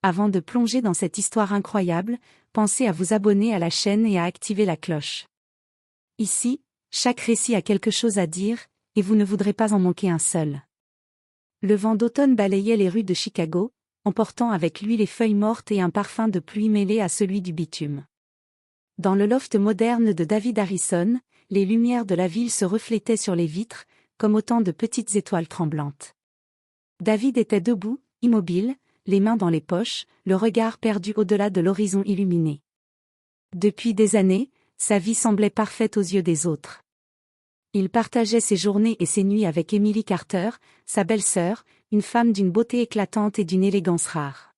Avant de plonger dans cette histoire incroyable, pensez à vous abonner à la chaîne et à activer la cloche. Ici, chaque récit a quelque chose à dire, et vous ne voudrez pas en manquer un seul. Le vent d'automne balayait les rues de Chicago, emportant avec lui les feuilles mortes et un parfum de pluie mêlé à celui du bitume. Dans le loft moderne de David Harrison, les lumières de la ville se reflétaient sur les vitres, comme autant de petites étoiles tremblantes. David était debout, immobile, les mains dans les poches, le regard perdu au-delà de l'horizon illuminé. Depuis des années, sa vie semblait parfaite aux yeux des autres. Il partageait ses journées et ses nuits avec Emily Carter, sa belle-sœur, une femme d'une beauté éclatante et d'une élégance rare.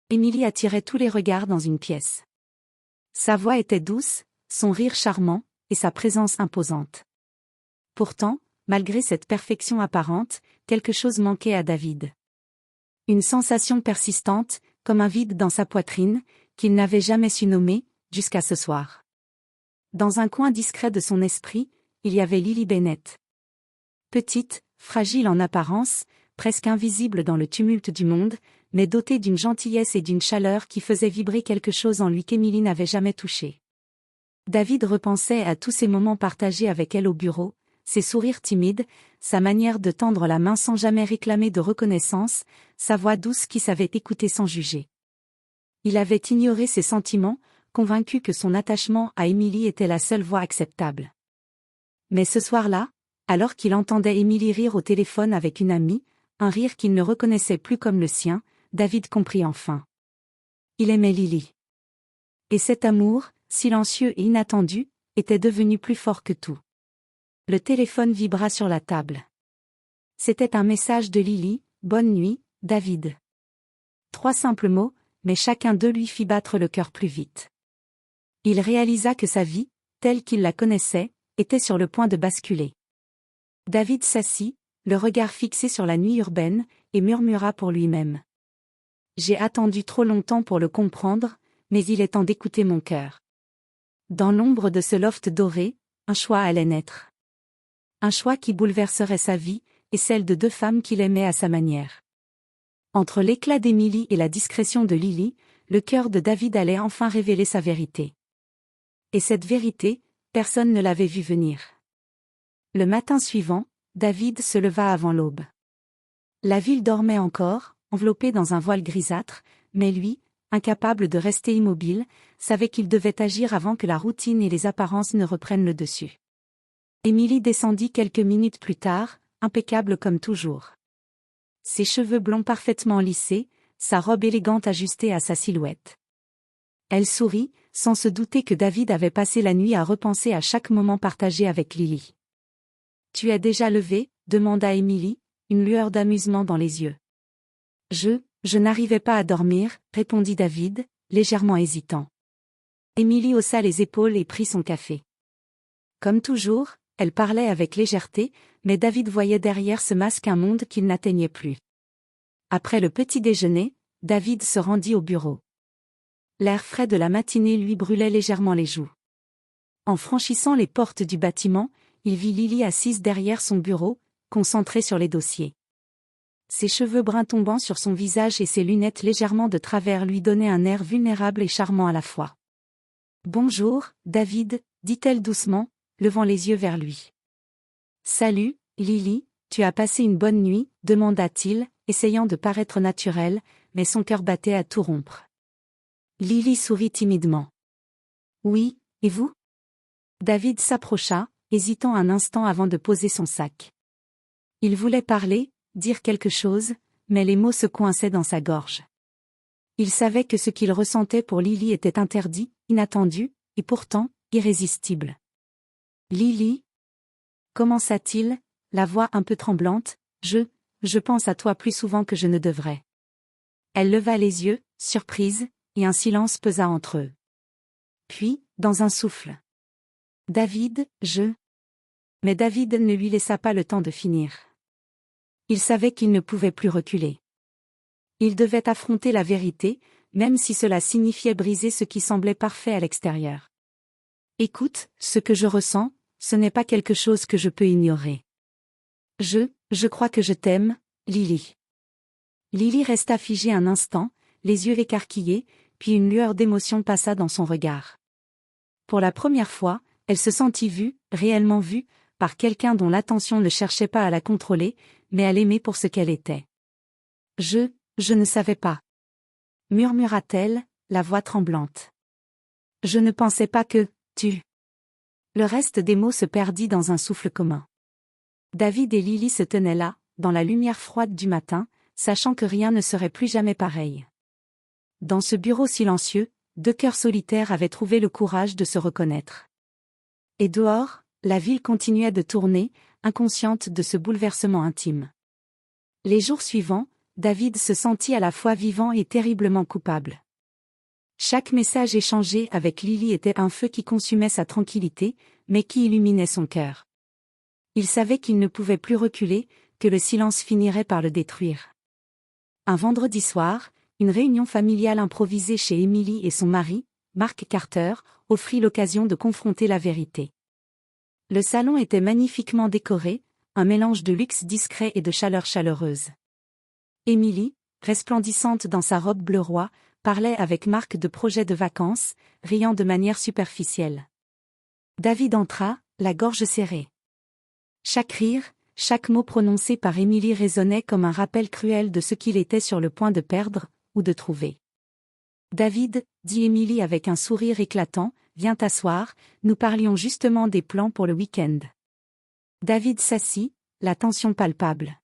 Emily attirait tous les regards dans une pièce. Sa voix était douce, son rire charmant, et sa présence imposante. Pourtant, malgré cette perfection apparente, quelque chose manquait à David. Une sensation persistante, comme un vide dans sa poitrine, qu'il n'avait jamais su nommer, jusqu'à ce soir. Dans un coin discret de son esprit, il y avait Lily Bennett. Petite, fragile en apparence, presque invisible dans le tumulte du monde, mais dotée d'une gentillesse et d'une chaleur qui faisaient vibrer quelque chose en lui qu'Emily n'avait jamais touché. David repensait à tous ces moments partagés avec elle au bureau, ses sourires timides, sa manière de tendre la main sans jamais réclamer de reconnaissance, sa voix douce qui savait écouter sans juger. Il avait ignoré ses sentiments, convaincu que son attachement à Emily était la seule voie acceptable. Mais ce soir-là, alors qu'il entendait Emily rire au téléphone avec une amie, un rire qu'il ne reconnaissait plus comme le sien, David comprit enfin. Il aimait Lily. Et cet amour, silencieux et inattendu, était devenu plus fort que tout. Le téléphone vibra sur la table. C'était un message de Lily, « Bonne nuit, David ». 3 simples mots, mais chacun d'eux lui fit battre le cœur plus vite. Il réalisa que sa vie, telle qu'il la connaissait, était sur le point de basculer. David s'assit, le regard fixé sur la nuit urbaine, et murmura pour lui-même. « J'ai attendu trop longtemps pour le comprendre, mais il est temps d'écouter mon cœur. » Dans l'ombre de ce loft doré, un choix allait naître. Un choix qui bouleverserait sa vie, et celle de 2 femmes qu'il aimait à sa manière. Entre l'éclat d'Emily et la discrétion de Lily, le cœur de David allait enfin révéler sa vérité. Et cette vérité, personne ne l'avait vue venir. Le matin suivant, David se leva avant l'aube. La ville dormait encore, enveloppée dans un voile grisâtre, mais lui, incapable de rester immobile, savait qu'il devait agir avant que la routine et les apparences ne reprennent le dessus. Emily descendit quelques minutes plus tard, impeccable comme toujours. Ses cheveux blonds parfaitement lissés, sa robe élégante ajustée à sa silhouette. Elle sourit, sans se douter que David avait passé la nuit à repenser à chaque moment partagé avec Lily. « Tu es déjà levé ?» demanda Emily, une lueur d'amusement dans les yeux. « Je n'arrivais pas à dormir », répondit David, légèrement hésitant. Emily haussa les épaules et prit son café. Comme toujours, elle parlait avec légèreté, mais David voyait derrière ce masque un monde qu'il n'atteignait plus. Après le petit déjeuner, David se rendit au bureau. L'air frais de la matinée lui brûlait légèrement les joues. En franchissant les portes du bâtiment, il vit Lily assise derrière son bureau, concentrée sur les dossiers. Ses cheveux bruns tombant sur son visage et ses lunettes légèrement de travers lui donnaient un air vulnérable et charmant à la fois. « Bonjour, David », dit-elle doucement, levant les yeux vers lui. « Salut, Lily, tu as passé une bonne nuit ?» demanda-t-il, essayant de paraître naturel, mais son cœur battait à tout rompre. Lily sourit timidement. « Oui, et vous ?» David s'approcha, hésitant un instant avant de poser son sac. Il voulait parler, dire quelque chose, mais les mots se coinçaient dans sa gorge. Il savait que ce qu'il ressentait pour Lily était interdit, inattendu, et pourtant, irrésistible. « Lily ?» commença-t-il, la voix un peu tremblante, « je pense à toi plus souvent que je ne devrais. » Elle leva les yeux, surprise, et un silence pesa entre eux. Puis, dans un souffle. « David, Mais David ne lui laissa pas le temps de finir. Il savait qu'il ne pouvait plus reculer. Il devait affronter la vérité, même si cela signifiait briser ce qui semblait parfait à l'extérieur. « Écoute, ce que je ressens, ce n'est pas quelque chose que je peux ignorer. Je crois que je t'aime, Lily. » Lily resta figée un instant, les yeux écarquillés, puis une lueur d'émotion passa dans son regard. Pour la première fois, elle se sentit vue, réellement vue, par quelqu'un dont l'attention ne cherchait pas à la contrôler, mais à l'aimer pour ce qu'elle était. Je ne savais pas. Murmura-t-elle, la voix tremblante. Je ne pensais pas que, tu... Le reste des mots se perdit dans un souffle commun. David et Lily se tenaient là, dans la lumière froide du matin, sachant que rien ne serait plus jamais pareil. Dans ce bureau silencieux, deux cœurs solitaires avaient trouvé le courage de se reconnaître. Et dehors, la ville continuait de tourner, inconsciente de ce bouleversement intime. Les jours suivants, David se sentit à la fois vivant et terriblement coupable. Chaque message échangé avec Lily était un feu qui consumait sa tranquillité, mais qui illuminait son cœur. Il savait qu'il ne pouvait plus reculer, que le silence finirait par le détruire. Un vendredi soir, une réunion familiale improvisée chez Emily et son mari, Mark Carter, offrit l'occasion de confronter la vérité. Le salon était magnifiquement décoré, un mélange de luxe discret et de chaleur chaleureuse. Emily, resplendissante dans sa robe bleu roi, parlait avec Mark de projets de vacances, riant de manière superficielle. David entra, la gorge serrée. Chaque rire, chaque mot prononcé par Emily résonnait comme un rappel cruel de ce qu'il était sur le point de perdre, ou de trouver. « David, dit Emily avec un sourire éclatant, viens t'asseoir, nous parlions justement des plans pour le week-end. » David s'assit, la tension palpable.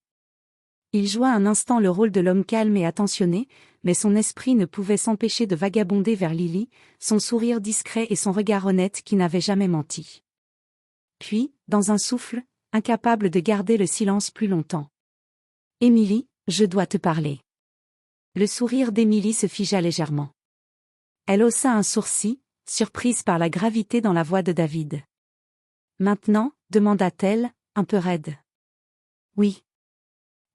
Il joua un instant le rôle de l'homme calme et attentionné, mais son esprit ne pouvait s'empêcher de vagabonder vers Lily, son sourire discret et son regard honnête qui n'avait jamais menti. Puis, dans un souffle, incapable de garder le silence plus longtemps. « Emily, je dois te parler. » Le sourire d'Emily se figea légèrement. Elle haussa un sourcil, surprise par la gravité dans la voix de David. « Maintenant » demanda-t-elle, un peu raide. « Oui.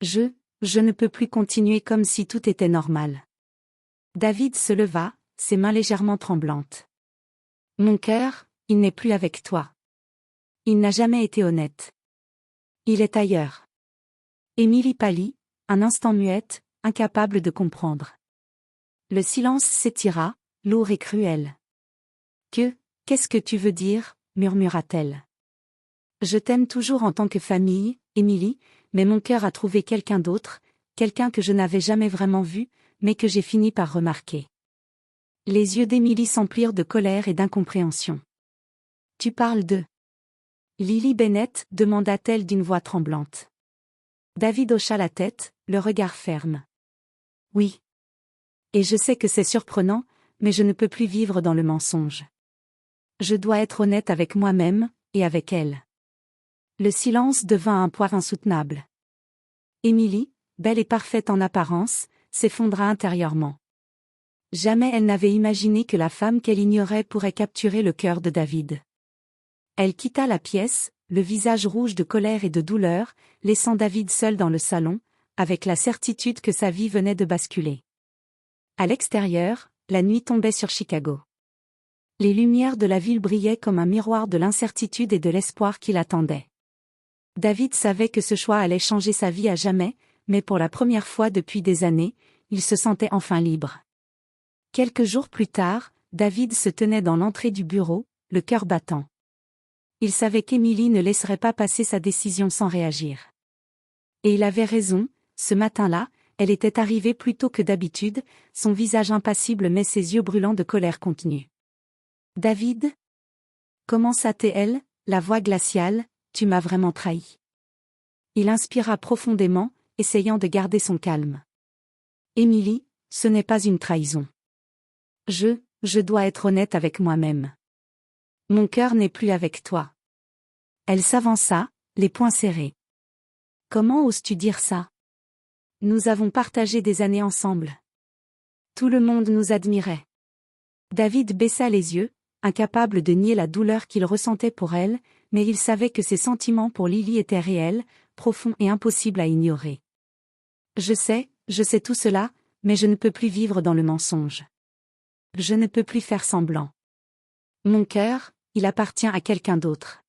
Je ne peux plus continuer comme si tout était normal. » David se leva, ses mains légèrement tremblantes. « Mon cœur, il n'est plus avec toi. Il n'a jamais été honnête. Il est ailleurs. » Emily pâlit, un instant muette, incapable de comprendre. Le silence s'étira, lourd et cruel. « Qu'est-ce que tu veux dire » murmura-t-elle. « Je t'aime toujours en tant que famille, Emily, mais mon cœur a trouvé quelqu'un d'autre, quelqu'un que je n'avais jamais vraiment vu, mais que j'ai fini par remarquer. » Les yeux d'Emily s'emplirent de colère et d'incompréhension. « Tu parles de... Lily Bennett » demanda-t-elle d'une voix tremblante. David hocha la tête, le regard ferme. « Oui. Et je sais que c'est surprenant, mais je ne peux plus vivre dans le mensonge. Je dois être honnête avec moi-même, et avec elle. » Le silence devint un poids insoutenable. Emily, belle et parfaite en apparence, s'effondra intérieurement. Jamais elle n'avait imaginé que la femme qu'elle ignorait pourrait capturer le cœur de David. Elle quitta la pièce, le visage rouge de colère et de douleur, laissant David seul dans le salon, avec la certitude que sa vie venait de basculer. À l'extérieur, la nuit tombait sur Chicago. Les lumières de la ville brillaient comme un miroir de l'incertitude et de l'espoir qui l'attendait. David savait que ce choix allait changer sa vie à jamais, mais pour la première fois depuis des années, il se sentait enfin libre. Quelques jours plus tard, David se tenait dans l'entrée du bureau, le cœur battant. Il savait qu'Emily ne laisserait pas passer sa décision sans réagir. Et il avait raison, ce matin-là, elle était arrivée plus tôt que d'habitude, son visage impassible mais ses yeux brûlants de colère contenue. « David » commença-t-elle, la voix glaciale, « tu m'as vraiment trahi. » Il inspira profondément, essayant de garder son calme. « Emily, ce n'est pas une trahison. Je dois être honnête avec moi-même. Mon cœur n'est plus avec toi. » Elle s'avança, les poings serrés. « Comment oses-tu dire ça? Nous avons partagé des années ensemble. Tout le monde nous admirait. » David baissa les yeux, incapable de nier la douleur qu'il ressentait pour elle, mais il savait que ses sentiments pour Lily étaient réels, profonds et impossibles à ignorer. « Je sais tout cela, mais je ne peux plus vivre dans le mensonge. Je ne peux plus faire semblant. Mon cœur, il appartient à quelqu'un d'autre. »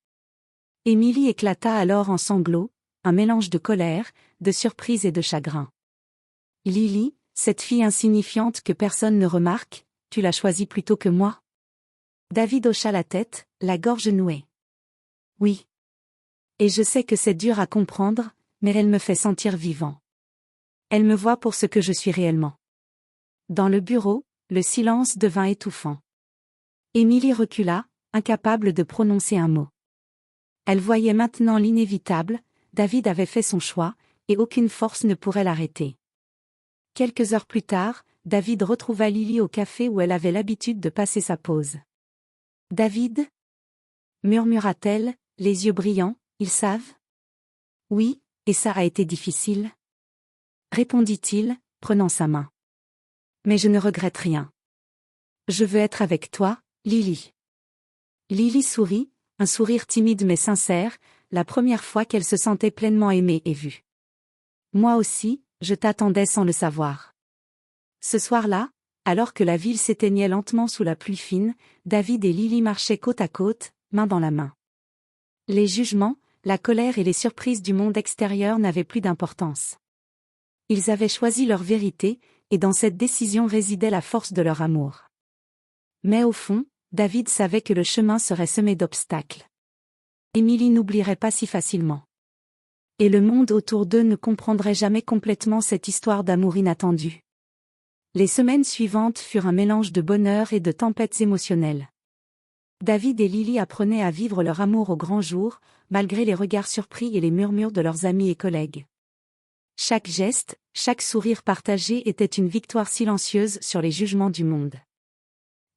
Emily éclata alors en sanglots, un mélange de colère, de surprise et de chagrin. « Lily, Cette fille insignifiante que personne ne remarque, tu l'as choisie plutôt que moi? David hocha la tête, la gorge nouée. Oui. Et je sais que c'est dur à comprendre, mais elle me fait sentir vivant. Elle me voit pour ce que je suis réellement. Dans le bureau, le silence devint étouffant. Émilie recula, incapable de prononcer un mot. Elle voyait maintenant l'inévitable, David avait fait son choix, et aucune force ne pourrait l'arrêter. Quelques heures plus tard, David retrouva Lily au café où elle avait l'habitude de passer sa pause. « David » murmura-t-elle, les yeux brillants, « ils savent ?»« Oui, et ça a été difficile ?» répondit-il, prenant sa main. « Mais je ne regrette rien. Je veux être avec toi, Lily. » Lily sourit, un sourire timide mais sincère, la première fois qu'elle se sentait pleinement aimée et vue. « Moi aussi, je t'attendais sans le savoir. » Ce soir-là, alors que la ville s'éteignait lentement sous la pluie fine, David et Lily marchaient côte à côte, main dans la main. Les jugements, la colère et les surprises du monde extérieur n'avaient plus d'importance. Ils avaient choisi leur vérité, et dans cette décision résidait la force de leur amour. Mais au fond, David savait que le chemin serait semé d'obstacles. Émilie n'oublierait pas si facilement. Et le monde autour d'eux ne comprendrait jamais complètement cette histoire d'amour inattendue. Les semaines suivantes furent un mélange de bonheur et de tempêtes émotionnelles. David et Lily apprenaient à vivre leur amour au grand jour, malgré les regards surpris et les murmures de leurs amis et collègues. Chaque geste, chaque sourire partagé était une victoire silencieuse sur les jugements du monde.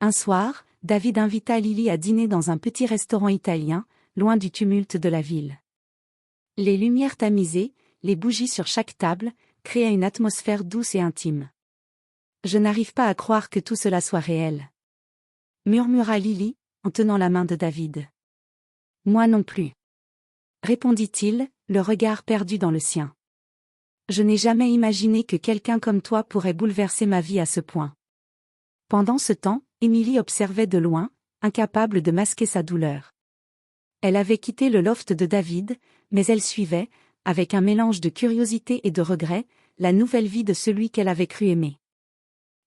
Un soir, David invita Lily à dîner dans un petit restaurant italien, loin du tumulte de la ville. Les lumières tamisées, les bougies sur chaque table, créaient une atmosphère douce et intime. « Je n'arrive pas à croire que tout cela soit réel. » murmura Lily, en tenant la main de David. « Moi non plus. » répondit-il, le regard perdu dans le sien. « Je n'ai jamais imaginé que quelqu'un comme toi pourrait bouleverser ma vie à ce point. » Pendant ce temps, Émilie observait de loin, incapable de masquer sa douleur. Elle avait quitté le loft de David, mais elle suivait, avec un mélange de curiosité et de regret, la nouvelle vie de celui qu'elle avait cru aimer.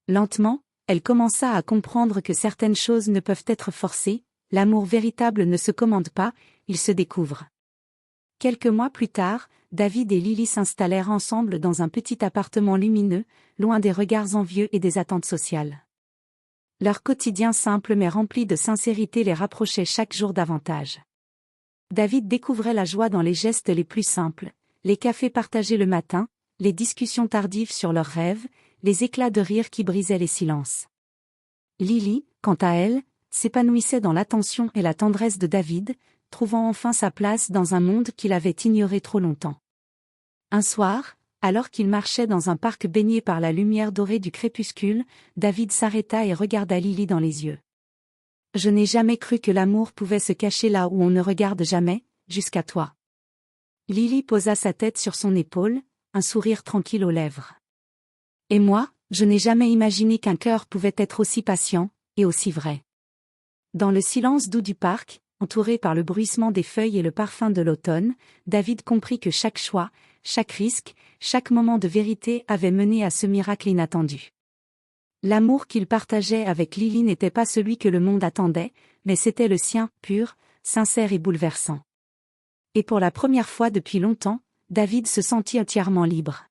Lentement, elle commença à comprendre que certaines choses ne peuvent être forcées, l'amour véritable ne se commande pas, il se découvre. Quelques mois plus tard, David et Lily s'installèrent ensemble dans un petit appartement lumineux, loin des regards envieux et des attentes sociales. Leur quotidien simple mais rempli de sincérité les rapprochait chaque jour davantage. David découvrait la joie dans les gestes les plus simples, les cafés partagés le matin, les discussions tardives sur leurs rêves, les éclats de rire qui brisaient les silences. Lily, quant à elle, s'épanouissait dans l'attention et la tendresse de David, trouvant enfin sa place dans un monde qu'il avait ignoré trop longtemps. Un soir, alors qu'il marchait dans un parc baigné par la lumière dorée du crépuscule, David s'arrêta et regarda Lily dans les yeux. « Je n'ai jamais cru que l'amour pouvait se cacher là où on ne regarde jamais, jusqu'à toi. » Lily posa sa tête sur son épaule, un sourire tranquille aux lèvres. « Et moi, je n'ai jamais imaginé qu'un cœur pouvait être aussi patient, et aussi vrai. » Dans le silence doux du parc, entouré par le bruissement des feuilles et le parfum de l'automne, David comprit que chaque choix, chaque risque, chaque moment de vérité avait mené à ce miracle inattendu. L'amour qu'il partageait avec Lily n'était pas celui que le monde attendait, mais c'était le sien, pur, sincère et bouleversant. Et pour la première fois depuis longtemps, David se sentit entièrement libre.